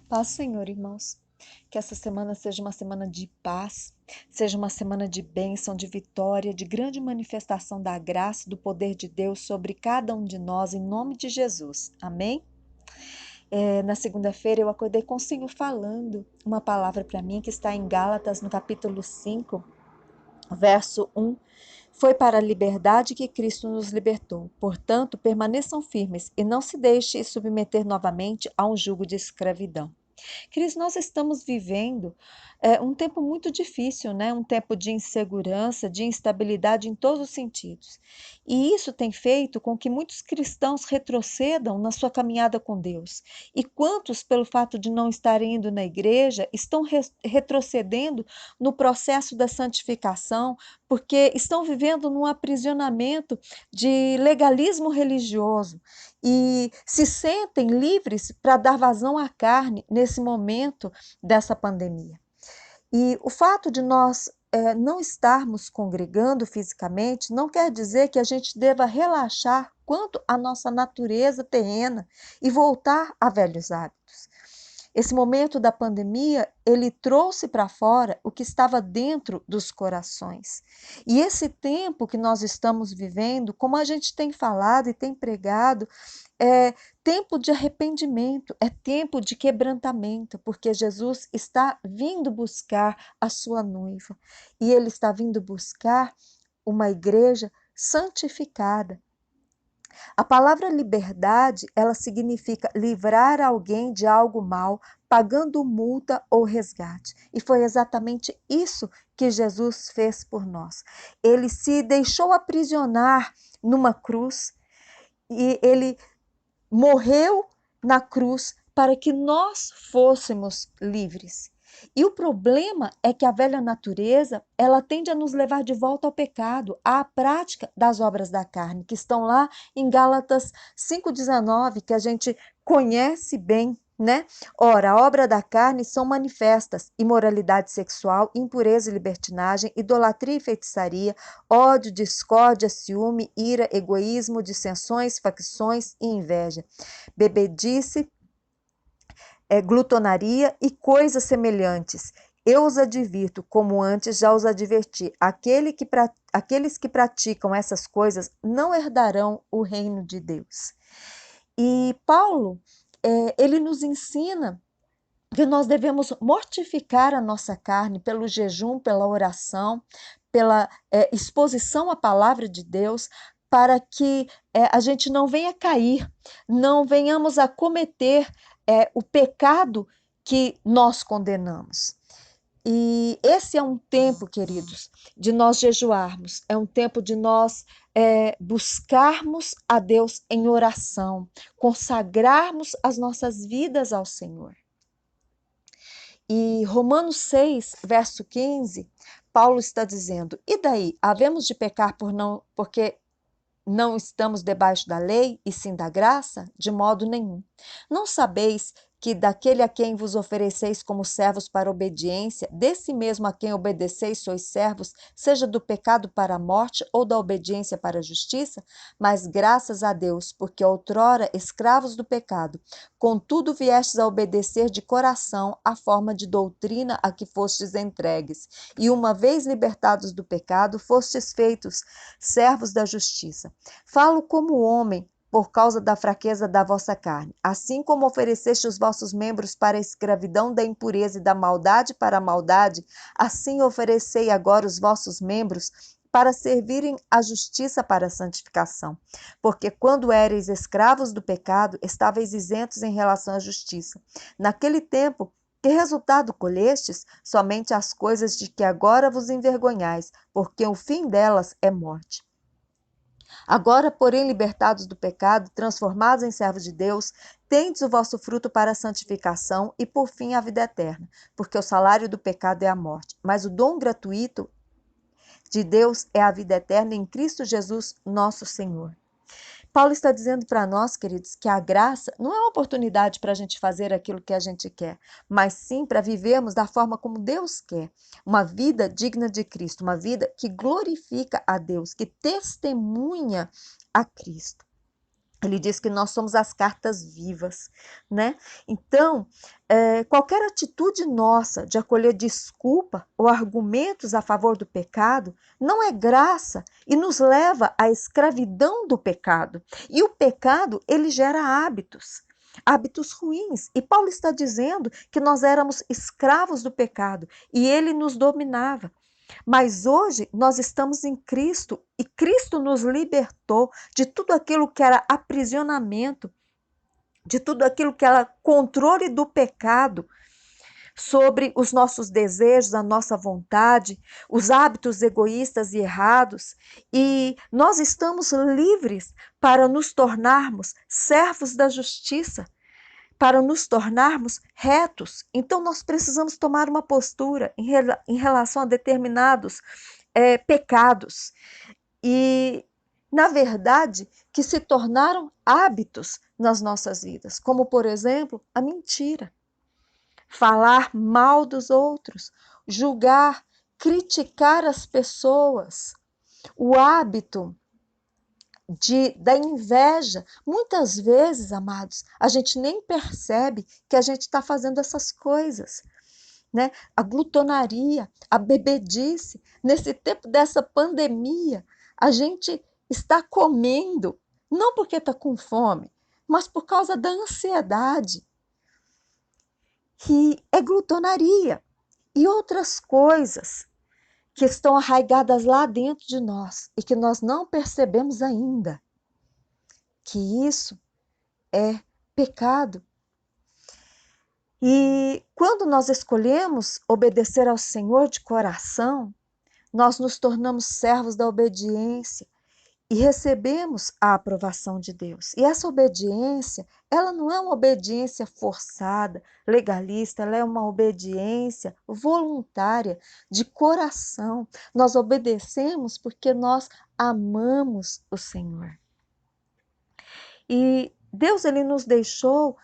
Paz, Senhor, irmãos. Que essa semana seja uma semana de paz, seja uma semana de bênção, de vitória, de grande manifestação da graça e do poder de Deus sobre cada um de nós, em nome de Jesus. Amém? Na segunda-feira eu acordei com o Senhor falando uma palavra para mim que está em Gálatas, no capítulo 5, verso 1. Foi para a liberdade que Cristo nos libertou. Portanto, permaneçam firmes e não se deixem submeter novamente a um jugo de escravidão. Cris, nós estamos vivendo um tempo muito difícil, né? Um tempo de insegurança, de instabilidade em todos os sentidos. E isso tem feito com que muitos cristãos retrocedam na sua caminhada com Deus. E quantos, pelo fato de não estarem indo na igreja, estão retrocedendo no processo da santificação, porque estão vivendo num aprisionamento de legalismo religioso e se sentem livres para dar vazão à carne nesse momento dessa pandemia. E o fato de nós não estarmos congregando fisicamente não quer dizer que a gente deva relaxar quanto à nossa natureza terrena e voltar a velhos hábitos. Esse momento da pandemia, ele trouxe para fora o que estava dentro dos corações. E esse tempo que nós estamos vivendo, como a gente tem falado e tem pregado, é tempo de arrependimento, é tempo de quebrantamento, porque Jesus está vindo buscar a sua noiva. E ele está vindo buscar uma igreja santificada. A palavra liberdade, ela significa livrar alguém de algo mal, pagando multa ou resgate. E foi exatamente isso que Jesus fez por nós. Ele se deixou aprisionar numa cruz e ele morreu na cruz para que nós fôssemos livres. E o problema é que a velha natureza, ela tende a nos levar de volta ao pecado, à prática das obras da carne, que estão lá em Gálatas 5,19, que a gente conhece bem, né? Ora, a obra da carne são manifestas: imoralidade sexual, impureza e libertinagem, idolatria e feitiçaria, ódio, discórdia, ciúme, ira, egoísmo, dissensões, facções e inveja, bebedice, glutonaria e coisas semelhantes. Eu os advirto, como antes já os adverti, aqueles que praticam essas coisas não herdarão o reino de Deus. E Paulo, ele nos ensina que nós devemos mortificar a nossa carne pelo jejum, pela oração, pela exposição à palavra de Deus, para que a gente não venha cair, não venhamos a cometer o pecado que nós condenamos. E esse é um tempo, queridos, de nós jejuarmos, é um tempo de nós buscarmos a Deus em oração, consagrarmos as nossas vidas ao Senhor. E Romanos 6, verso 15, Paulo está dizendo: e daí? Havemos de pecar porque não estamos debaixo da lei e sim da graça? De modo nenhum. Não sabeis que daquele a quem vos ofereceis como servos para a obediência, desse mesmo a quem obedeceis sois servos, seja do pecado para a morte ou da obediência para a justiça? Mas graças a Deus, porque outrora escravos do pecado, contudo viestes a obedecer de coração a forma de doutrina a que fostes entregues, e uma vez libertados do pecado, fostes feitos servos da justiça. Falo como homem, por causa da fraqueza da vossa carne. Assim como ofereceste os vossos membros para a escravidão da impureza e da maldade para a maldade, assim oferecei agora os vossos membros para servirem à justiça para a santificação. Porque quando éreis escravos do pecado, estáveis isentos em relação à justiça. Naquele tempo, que resultado colhestes? Somente as coisas de que agora vos envergonhais, porque o fim delas é morte. Agora, porém, libertados do pecado, transformados em servos de Deus, tendes o vosso fruto para a santificação e, por fim, a vida eterna, porque o salário do pecado é a morte, mas o dom gratuito de Deus é a vida eterna em Cristo Jesus, nosso Senhor. Paulo está dizendo para nós, queridos, que a graça não é uma oportunidade para a gente fazer aquilo que a gente quer, mas sim para vivermos da forma como Deus quer. Uma vida digna de Cristo, uma vida que glorifica a Deus, que testemunha a Cristo. Ele diz que nós somos as cartas vivas, né? Então, qualquer atitude nossa de acolher desculpa ou argumentos a favor do pecado não é graça e nos leva à escravidão do pecado. E o pecado, ele gera hábitos ruins. E Paulo está dizendo que nós éramos escravos do pecado e ele nos dominava. Mas hoje nós estamos em Cristo e Cristo nos libertou de tudo aquilo que era aprisionamento, de tudo aquilo que era controle do pecado sobre os nossos desejos, a nossa vontade, os hábitos egoístas e errados. E nós estamos livres para nos tornarmos servos da justiça, para nos tornarmos retos. Então, nós precisamos tomar uma postura em relação a determinados pecados. E, na verdade, que se tornaram hábitos nas nossas vidas, como, por exemplo, a mentira, falar mal dos outros, julgar, criticar as pessoas, o hábito da inveja. Muitas vezes, amados, a gente nem percebe que a gente está fazendo essas coisas, né? A glutonaria, a bebedice. Nesse tempo dessa pandemia, a gente está comendo, não porque está com fome, mas por causa da ansiedade, que é glutonaria e outras coisas que estão arraigadas lá dentro de nós e que nós não percebemos ainda que isso é pecado. E quando nós escolhemos obedecer ao Senhor de coração, nós nos tornamos servos da obediência e recebemos a aprovação de Deus. E essa obediência, ela não é uma obediência forçada, legalista, ela é uma obediência voluntária, de coração. Nós obedecemos porque nós amamos o Senhor. E Deus, ele nos deixou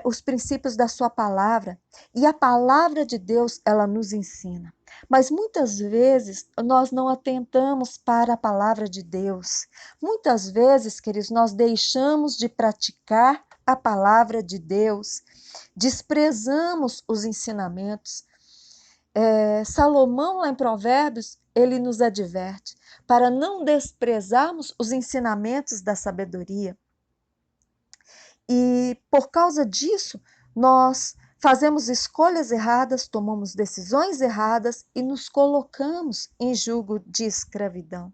os princípios da sua palavra, e a palavra de Deus, ela nos ensina. Mas muitas vezes nós não atentamos para a palavra de Deus. Muitas vezes, queridos, nós deixamos de praticar a palavra de Deus, desprezamos os ensinamentos. Salomão, lá em Provérbios, ele nos adverte para não desprezarmos os ensinamentos da sabedoria. E por causa disso, nós fazemos escolhas erradas, tomamos decisões erradas e nos colocamos em jugo de escravidão.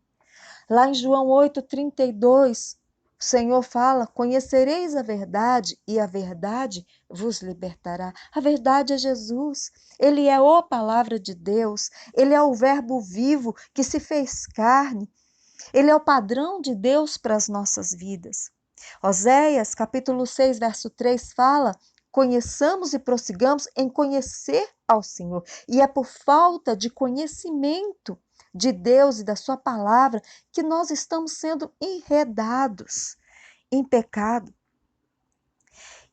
Lá em João 8,32, o Senhor fala: conhecereis a verdade e a verdade vos libertará. A verdade é Jesus. Ele é a palavra de Deus. Ele é o verbo vivo que se fez carne. Ele é o padrão de Deus para as nossas vidas. Oséias, capítulo 6, verso 3 fala: conheçamos e prossigamos em conhecer ao Senhor. E é por falta de conhecimento de Deus e da sua palavra que nós estamos sendo enredados em pecado.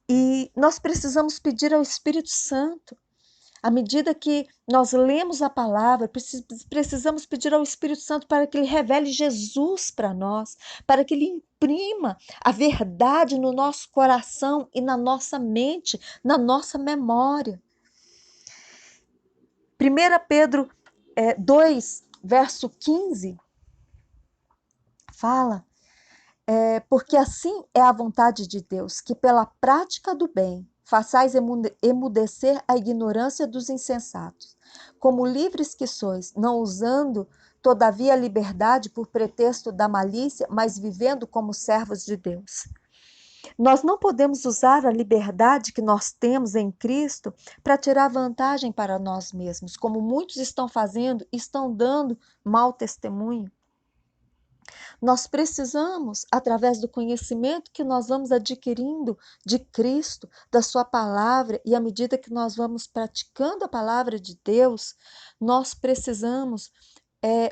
E nós precisamos pedir ao Espírito Santo. À medida que nós lemos a palavra, precisamos pedir ao Espírito Santo para que ele revele Jesus para nós, para que ele imprima a verdade no nosso coração e na nossa mente, na nossa memória. 1 Pedro 2, verso 15, fala: porque assim é a vontade de Deus, que pela prática do bem façais emudecer a ignorância dos insensatos, como livres que sois, não usando todavia a liberdade por pretexto da malícia, mas vivendo como servos de Deus. Nós não podemos usar a liberdade que nós temos em Cristo para tirar vantagem para nós mesmos, como muitos estão fazendo, estão dando mau testemunho. Nós precisamos, através do conhecimento que nós vamos adquirindo de Cristo, da sua palavra, e à medida que nós vamos praticando a palavra de Deus, nós precisamos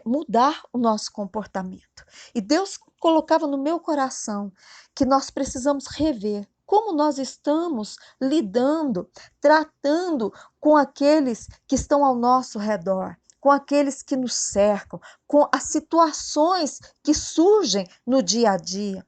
mudar o nosso comportamento. E Deus colocava no meu coração que nós precisamos rever como nós estamos lidando, tratando com aqueles que estão ao nosso redor, com aqueles que nos cercam, com as situações que surgem no dia a dia.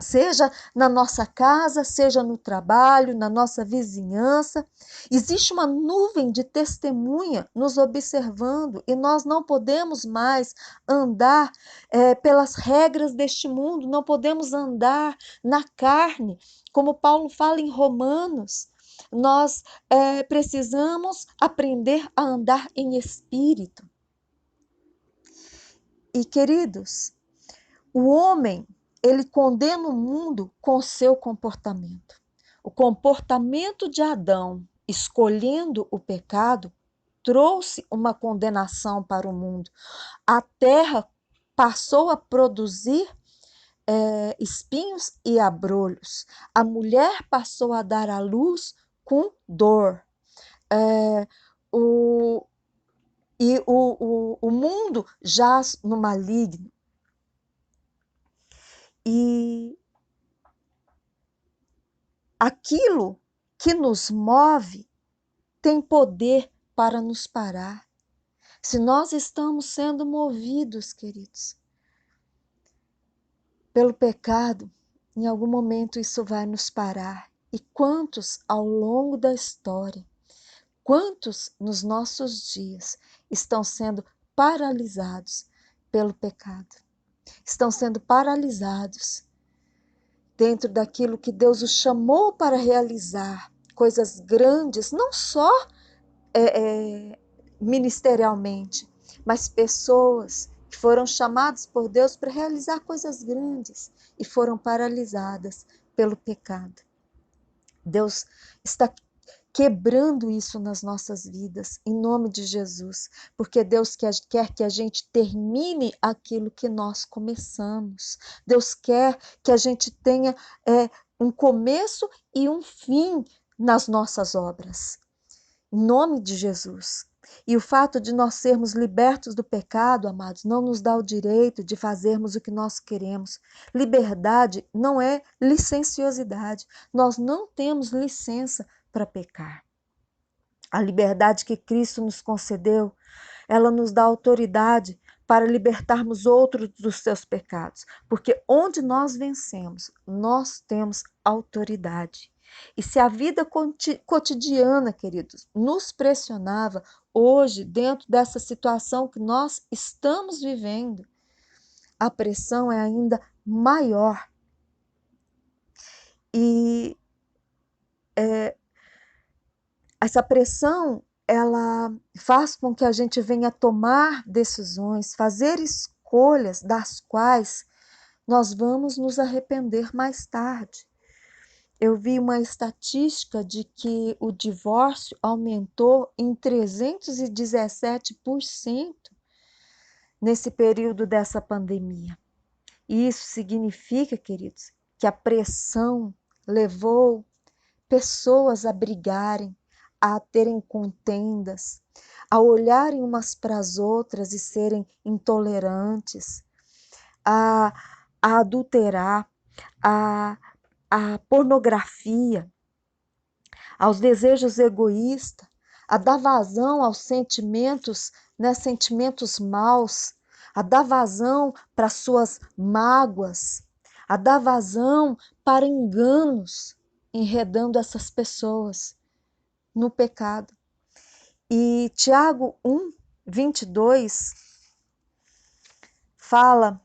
seja na nossa casa, seja no trabalho, na nossa vizinhança. Existe uma nuvem de testemunha nos observando e nós não podemos mais andar pelas regras deste mundo, não podemos andar na carne, como Paulo fala em Romanos. Nós precisamos aprender a andar em espírito. E, queridos, o homem, ele condena o mundo com o seu comportamento. O comportamento de Adão, escolhendo o pecado, trouxe uma condenação para o mundo. A terra passou a produzir espinhos e abrolhos. A mulher passou a dar à luz com dor. O mundo jaz no maligno. E aquilo que nos move tem poder para nos parar. Se nós estamos sendo movidos, queridos, pelo pecado, em algum momento isso vai nos parar. E quantos ao longo da história, quantos nos nossos dias estão sendo paralisados pelo pecado? Estão sendo paralisados dentro daquilo que Deus os chamou para realizar, coisas grandes, não só ministerialmente, mas pessoas que foram chamadas por Deus para realizar coisas grandes e foram paralisadas pelo pecado. Deus está quebrando isso nas nossas vidas, em nome de Jesus, porque Deus quer que a gente termine aquilo que nós começamos. Deus quer que a gente tenha um começo e um fim nas nossas obras, em nome de Jesus. E o fato de nós sermos libertos do pecado, amados, não nos dá o direito de fazermos o que nós queremos. Liberdade não é licenciosidade. Nós não temos licença para pecar. A liberdade que Cristo nos concedeu, ela nos dá autoridade para libertarmos outros dos seus pecados. Porque onde nós vencemos, nós temos autoridade. E se a vida cotidiana, queridos, nos pressionava, hoje, dentro dessa situação que nós estamos vivendo, a pressão é ainda maior. E essa pressão, ela faz com que a gente venha tomar decisões, fazer escolhas das quais nós vamos nos arrepender mais tarde. Eu vi uma estatística de que o divórcio aumentou em 317% nesse período dessa pandemia. E isso significa, queridos, que a pressão levou pessoas a brigarem, a terem contendas, a olharem umas para as outras e serem intolerantes, a adulterar, a pornografia, aos desejos egoístas, a dar vazão aos sentimentos, sentimentos maus, a dar vazão para suas mágoas, a dar vazão para enganos, enredando essas pessoas no pecado. E Tiago 1:22 fala: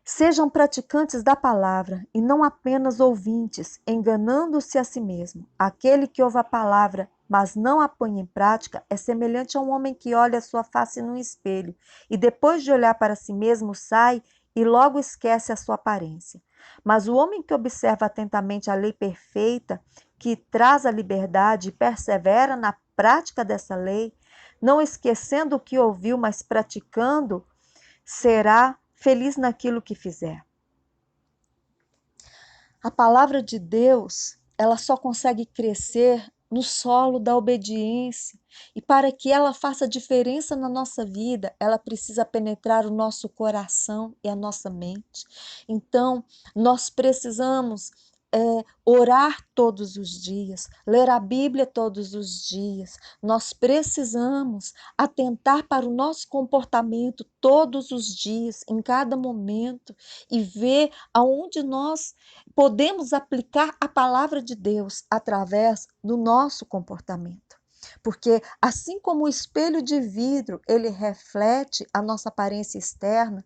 sejam praticantes da palavra e não apenas ouvintes, enganando-se a si mesmo. Aquele que ouve a palavra, mas não a põe em prática, é semelhante a um homem que olha a sua face num espelho e depois de olhar para si mesmo sai e logo esquece a sua aparência. Mas o homem que observa atentamente a lei perfeita, que traz a liberdade e persevera na prática dessa lei, não esquecendo o que ouviu, mas praticando, será feliz naquilo que fizer. A palavra de Deus, ela só consegue crescer no solo da obediência. E para que ela faça diferença na nossa vida, ela precisa penetrar o nosso coração e a nossa mente. Então, nós precisamos orar todos os dias, ler a Bíblia todos os dias. Nós precisamos atentar para o nosso comportamento todos os dias, em cada momento, e ver aonde nós podemos aplicar a palavra de Deus através do nosso comportamento. Porque assim como o espelho de vidro, ele reflete a nossa aparência externa,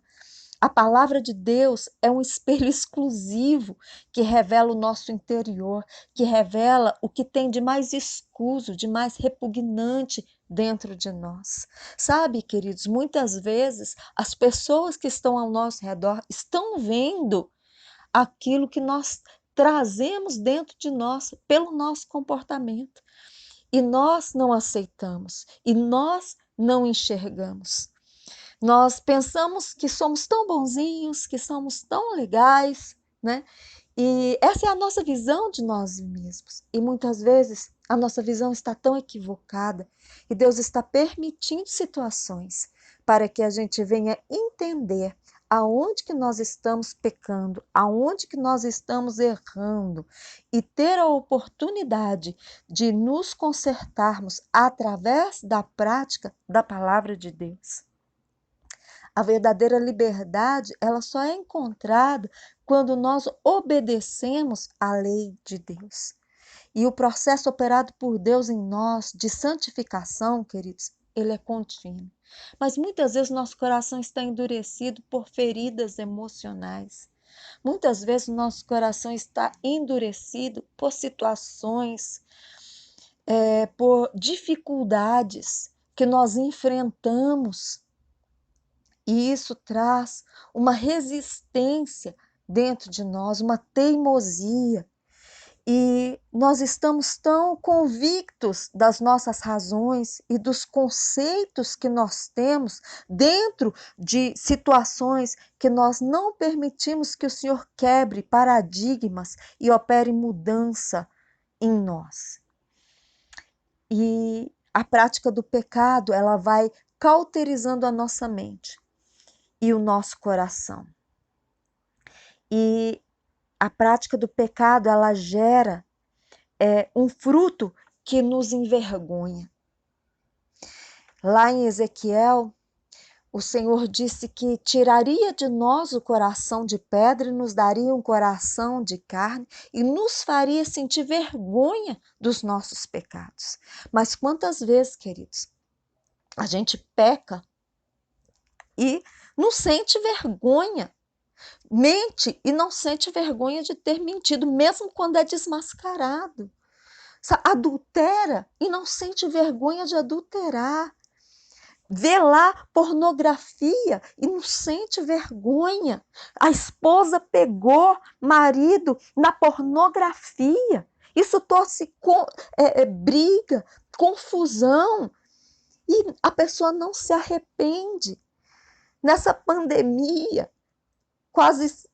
a palavra de Deus é um espelho exclusivo que revela o nosso interior, que revela o que tem de mais escuso, de mais repugnante dentro de nós. Sabe, queridos, muitas vezes as pessoas que estão ao nosso redor estão vendo aquilo que nós trazemos dentro de nós pelo nosso comportamento. E nós não aceitamos, e nós não enxergamos. Nós pensamos que somos tão bonzinhos, que somos tão legais, né? E essa é a nossa visão de nós mesmos. E muitas vezes a nossa visão está tão equivocada e Deus está permitindo situações para que a gente venha entender aonde que nós estamos pecando, aonde que nós estamos errando e ter a oportunidade de nos consertarmos através da prática da palavra de Deus. A verdadeira liberdade, ela só é encontrada quando nós obedecemos à lei de Deus. E o processo operado por Deus em nós de santificação, queridos, ele é contínuo. Mas muitas vezes nosso coração está endurecido por feridas emocionais. Muitas vezes nosso coração está endurecido por situações, por dificuldades que nós enfrentamos. E isso traz uma resistência dentro de nós, uma teimosia. E nós estamos tão convictos das nossas razões e dos conceitos que nós temos dentro de situações que nós não permitimos que o Senhor quebre paradigmas e opere mudança em nós. E a prática do pecado, ela vai cauterizando a nossa mente e o nosso coração. E a prática do pecado, ela gera um fruto que nos envergonha. Lá em Ezequiel, o Senhor disse que tiraria de nós o coração de pedra e nos daria um coração de carne e nos faria sentir vergonha dos nossos pecados. Mas quantas vezes, queridos, a gente peca e não sente vergonha, mente e não sente vergonha de ter mentido, mesmo quando é desmascarado. Adultera e não sente vergonha de adulterar. Vê lá pornografia e não sente vergonha. A esposa pegou marido na pornografia. Isso trouxe briga, confusão. E a pessoa não se arrepende. Nessa pandemia, quase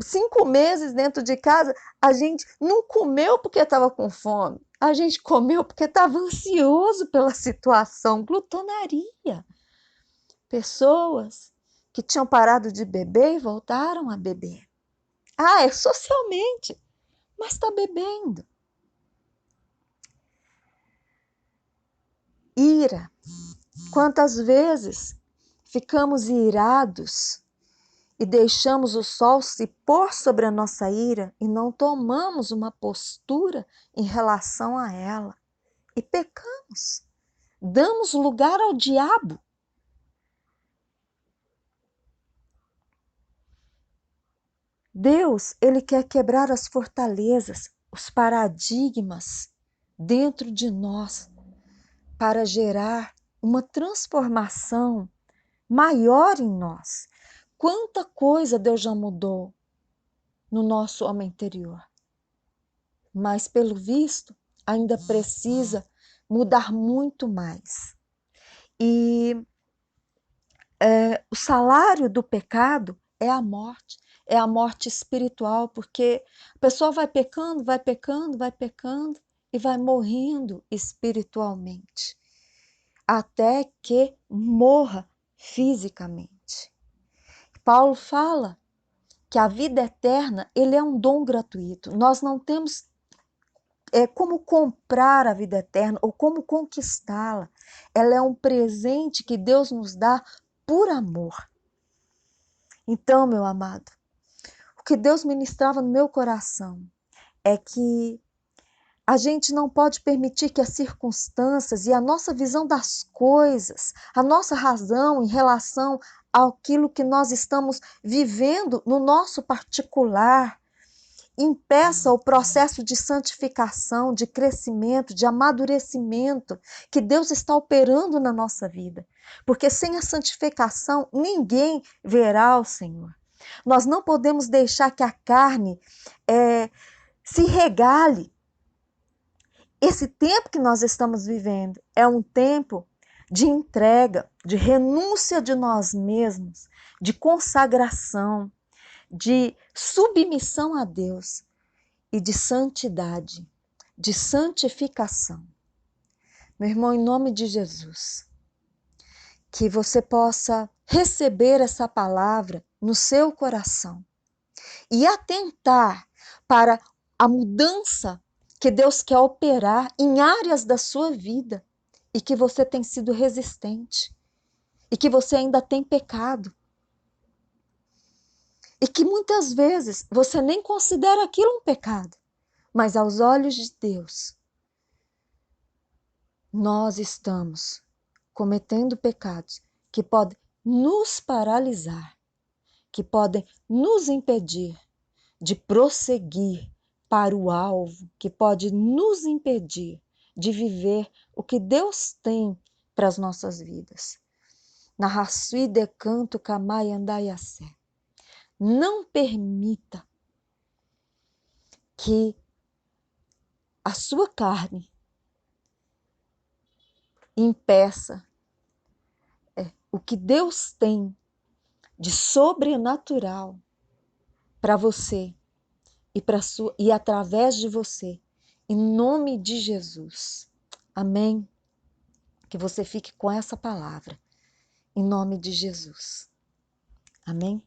5 meses dentro de casa, a gente não comeu porque estava com fome. A gente comeu porque estava ansioso pela situação, glutonaria. Pessoas que tinham parado de beber e voltaram a beber. É socialmente, mas está bebendo. Ira. Quantas vezes ficamos irados e deixamos o sol se pôr sobre a nossa ira e não tomamos uma postura em relação a ela. E pecamos. Damos lugar ao diabo. Deus, ele quer quebrar as fortalezas, os paradigmas dentro de nós para gerar uma transformação maior em nós. Quanta coisa Deus já mudou no nosso homem interior. Mas, pelo visto, ainda precisa mudar muito mais. E o salário do pecado é a morte espiritual, porque a pessoa vai pecando e vai morrendo espiritualmente, até que morra fisicamente. Paulo fala que a vida eterna, ele é um dom gratuito. Nós não temos como comprar a vida eterna ou como conquistá-la. Ela é um presente que Deus nos dá por amor. Então, meu amado, o que Deus ministrava no meu coração é que a gente não pode permitir que as circunstâncias e a nossa visão das coisas, a nossa razão em relação àquilo que nós estamos vivendo no nosso particular, impeça o processo de santificação, de crescimento, de amadurecimento que Deus está operando na nossa vida. Porque sem a santificação, ninguém verá o Senhor. Nós não podemos deixar que a carne se regale. Esse tempo que nós estamos vivendo é um tempo de entrega, de renúncia de nós mesmos, de consagração, de submissão a Deus e de santidade, de santificação. Meu irmão, em nome de Jesus, que você possa receber essa palavra no seu coração e atentar para a mudança que Deus quer operar em áreas da sua vida e que você tem sido resistente e que você ainda tem pecado. E que muitas vezes você nem considera aquilo um pecado, mas aos olhos de Deus, nós estamos cometendo pecados que podem nos paralisar, que podem nos impedir de prosseguir para o alvo, que pode nos impedir de viver o que Deus tem para as nossas vidas. Narraçui de canto camai andaiacé. Não permita que a sua carne impeça o que Deus tem de sobrenatural para você e através de você, em nome de Jesus. Amém? Que você fique com essa palavra, em nome de Jesus. Amém?